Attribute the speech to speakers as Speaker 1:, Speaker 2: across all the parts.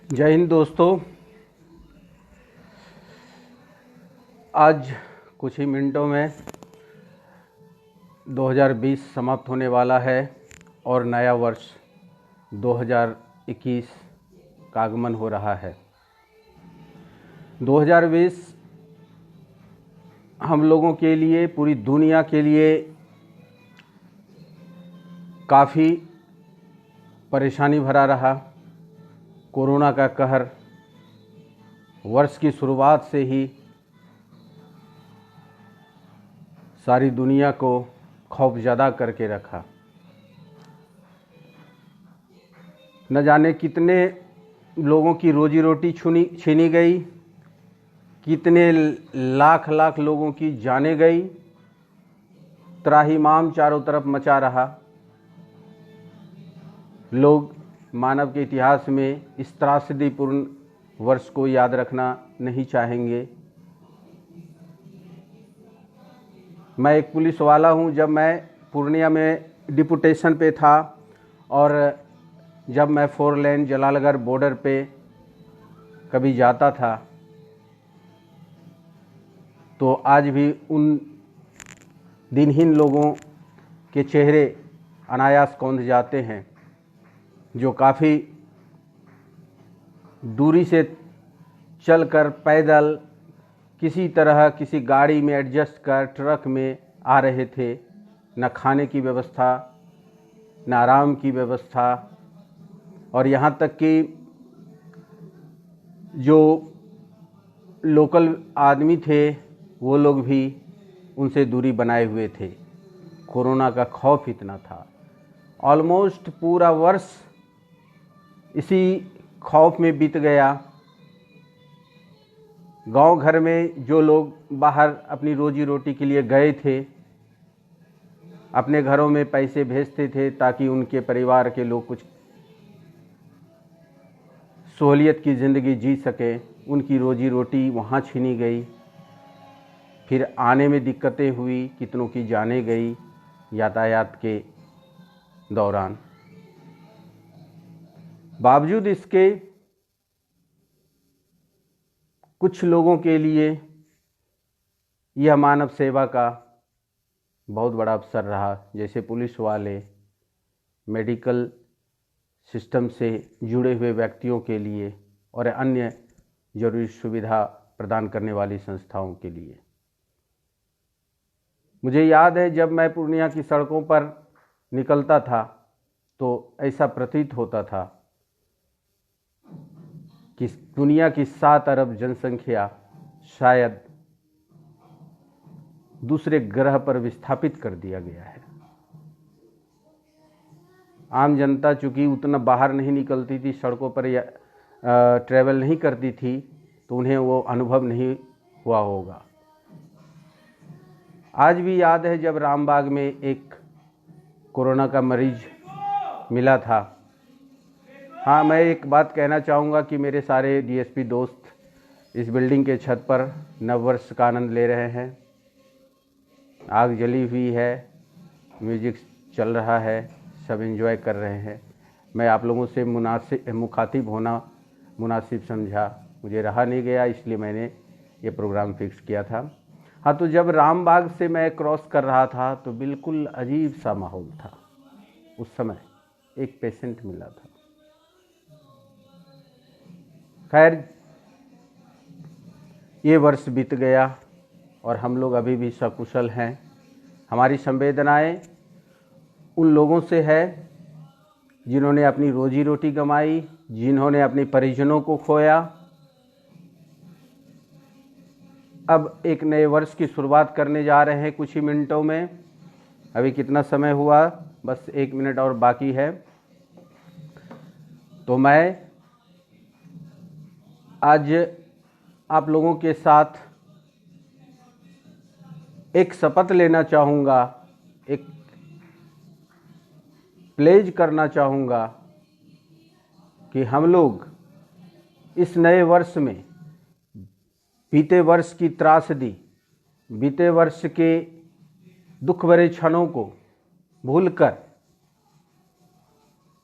Speaker 1: जय हिंद दोस्तों। आज कुछ ही मिनटों में 2020 समाप्त होने वाला है और नया वर्ष 2021 का आगमन हो रहा है। 2020 हम लोगों के लिए, पूरी दुनिया के लिए काफ़ी परेशानी भरा रहा। कोरोना का कहर वर्ष की शुरुआत से ही सारी दुनिया को खौफजदा करके रखा। न जाने कितने लोगों की रोजी रोटी छीनी गई, कितने लाख लाख लोगों की जानें गई। त्राहिमाम चारों तरफ मचा रहा। लोग मानव के इतिहास में इस त्रासदीपूर्ण वर्ष को याद रखना नहीं चाहेंगे। मैं एक पुलिस वाला हूं। जब मैं पूर्णिया में डिपुटेशन पे था और जब मैं 4 लेन जलालगढ़ बॉर्डर पे कभी जाता था तो आज भी उन दिनहीन लोगों के चेहरे अनायास कौंध जाते हैं जो काफ़ी दूरी से चलकर पैदल किसी तरह किसी गाड़ी में एडजस्ट कर ट्रक में आ रहे थे। न खाने की व्यवस्था, न आराम की व्यवस्था, और यहाँ तक कि जो लोकल आदमी थे वो लोग भी उनसे दूरी बनाए हुए थे। कोरोना का खौफ इतना था। ऑलमोस्ट पूरा वर्ष इसी खौफ में बीत गया। गांव घर में जो लोग बाहर अपनी रोजी रोटी के लिए गए थे, अपने घरों में पैसे भेजते थे ताकि उनके परिवार के लोग कुछ सहूलियत की ज़िंदगी जी सके, उनकी रोजी रोटी वहाँ छीनी गई। फिर आने में दिक्कतें हुई, कितनों की जानें गई यातायात के दौरान। बावजूद इसके कुछ लोगों के लिए यह मानव सेवा का बहुत बड़ा अवसर रहा, जैसे पुलिस वाले, मेडिकल सिस्टम से जुड़े हुए व्यक्तियों के लिए और अन्य जरूरी सुविधा प्रदान करने वाली संस्थाओं के लिए। मुझे याद है जब मैं पूर्णिया की सड़कों पर निकलता था तो ऐसा प्रतीत होता था कि दुनिया की 7 अरब जनसंख्या शायद दूसरे ग्रह पर विस्थापित कर दिया गया है। आम जनता चूँकि उतना बाहर नहीं निकलती थी, सड़कों पर या ट्रैवल नहीं करती थी, तो उन्हें वो अनुभव नहीं हुआ होगा। आज भी याद है जब रामबाग में एक कोरोना का मरीज मिला था। हाँ, मैं एक बात कहना चाहूँगा कि मेरे सारे डीएसपी दोस्त इस बिल्डिंग के छत पर नववर्ष का आनंद ले रहे हैं। आग जली हुई है, म्यूजिक चल रहा है, सब एंजॉय कर रहे हैं। मैं आप लोगों से मुखातिब होना मुनासिब समझा, मुझे रहा नहीं गया, इसलिए मैंने ये प्रोग्राम फिक्स किया था। हाँ, तो जब रामबाग से मैं क्रॉस कर रहा था तो बिल्कुल अजीब सा माहौल था। उस समय एक पेशेंट मिला था। खैर, ये वर्ष बीत गया और हम लोग अभी भी सकुशल हैं। हमारी संवेदनाएं उन लोगों से है जिन्होंने अपनी रोजी रोटी गंवाई, जिन्होंने अपने परिजनों को खोया। अब एक नए वर्ष की शुरुआत करने जा रहे हैं कुछ ही मिनटों में। अभी कितना समय हुआ, बस 1 मिनट और बाकी है। तो मैं आज आप लोगों के साथ एक शपथ लेना चाहूँगा, एक प्लेज करना चाहूँगा कि हम लोग इस नए वर्ष में बीते वर्ष की त्रासदी, बीते वर्ष के दुख भरे क्षणों को भूलकर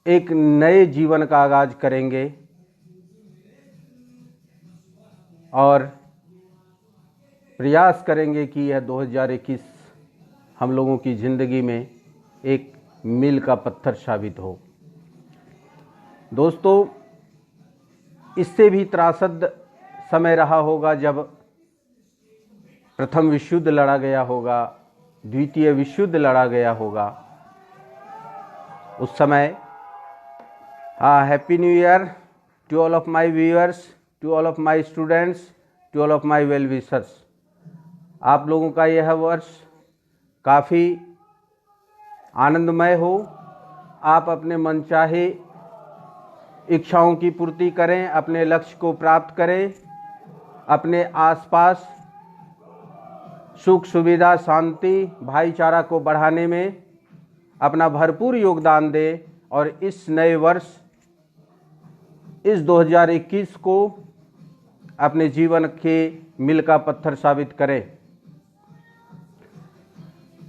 Speaker 1: एक नए जीवन का आगाज करेंगे। और प्रयास करेंगे कि यह 2021 हम लोगों की ज़िंदगी में एक मील का पत्थर साबित हो। दोस्तों, इससे भी त्रासद समय रहा होगा जब प्रथम विश्व युद्ध लड़ा गया होगा, द्वितीय विश्व युद्ध लड़ा गया होगा। उस समय happy new year to all of my viewers, to all of my students, to all of my well wishers. आप लोगों का यह वर्ष काफ़ी आनंदमय हो। आप अपने मनचाहे इच्छाओं की पूर्ति करें, अपने लक्ष्य को प्राप्त करें, अपने आसपास सुख सुविधा, शांति, भाईचारा को बढ़ाने में अपना भरपूर योगदान दें और इस नए वर्ष, इस 2021 को अपने जीवन के मील का पत्थर साबित करें।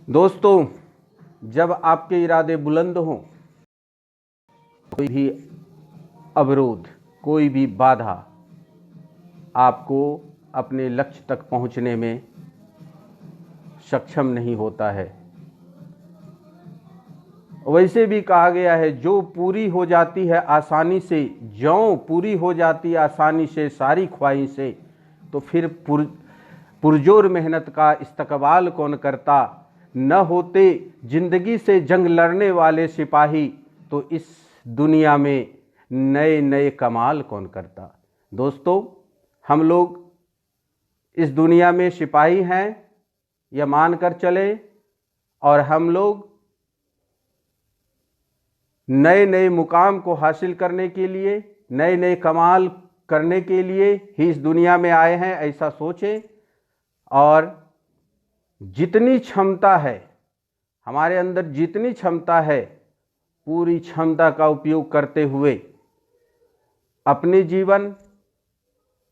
Speaker 1: दोस्तों, जब आपके इरादे बुलंद हों, कोई भी अवरोध, कोई भी बाधा आपको अपने लक्ष्य तक पहुंचने में सक्षम नहीं होता है। वैसे भी कहा गया है, जो पूरी हो जाती है आसानी से, ज्यों पूरी हो जाती है आसानी से सारी ख्वाहिशें, तो फिर पुरजोर मेहनत का इस्तकबाल कौन करता। न होते जिंदगी से जंग लड़ने वाले सिपाही, तो इस दुनिया में नए नए कमाल कौन करता। दोस्तों, हम लोग इस दुनिया में सिपाही हैं, यह मानकर चले, और हम लोग नए नए मुकाम को हासिल करने के लिए, नए नए कमाल करने के लिए ही इस दुनिया में आए हैं, ऐसा सोचें। और जितनी क्षमता है हमारे अंदर, जितनी क्षमता है, पूरी क्षमता का उपयोग करते हुए अपने जीवन,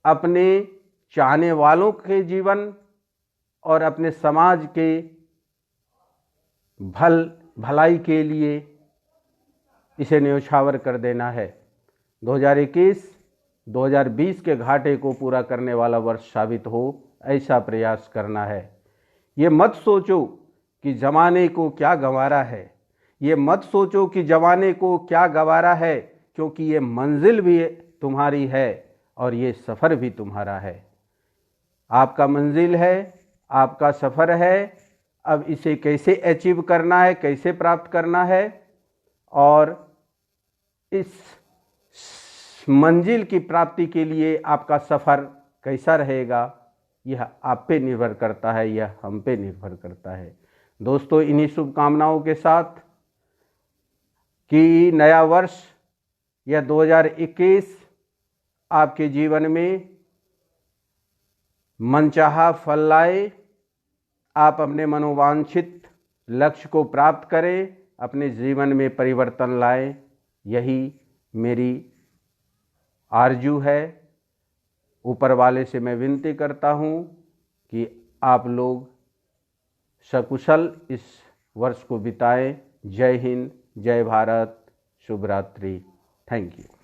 Speaker 1: अपने चाहने वालों के जीवन और अपने समाज के भलाई के लिए इसे न्योछावर कर देना है। 2021 2020 के घाटे को पूरा करने वाला वर्ष साबित हो, ऐसा प्रयास करना है। ये मत सोचो कि ज़माने को क्या गंवारा है, ये मत सोचो कि ज़माने को क्या गंवारा है, क्योंकि ये मंजिल भी तुम्हारी है और ये सफ़र भी तुम्हारा है। आपका मंजिल है, आपका सफ़र है। अब इसे कैसे अचीव करना है, कैसे प्राप्त करना है, और इस मंजिल की प्राप्ति के लिए आपका सफ़र कैसा रहेगा, यह आप पे निर्भर करता है, यह हम पे निर्भर करता है। दोस्तों, इन्हीं शुभकामनाओं के साथ कि नया वर्ष या 2021 आपके जीवन में मनचाहा फल लाए, आप अपने मनोवांछित लक्ष्य को प्राप्त करें, अपने जीवन में परिवर्तन लाएं, यही मेरी आरजू है। ऊपर वाले से मैं विनती करता हूँ कि आप लोग सकुशल इस वर्ष को बिताएं। जय हिंद, जय भारत, शुभ रात्रि। Thank you.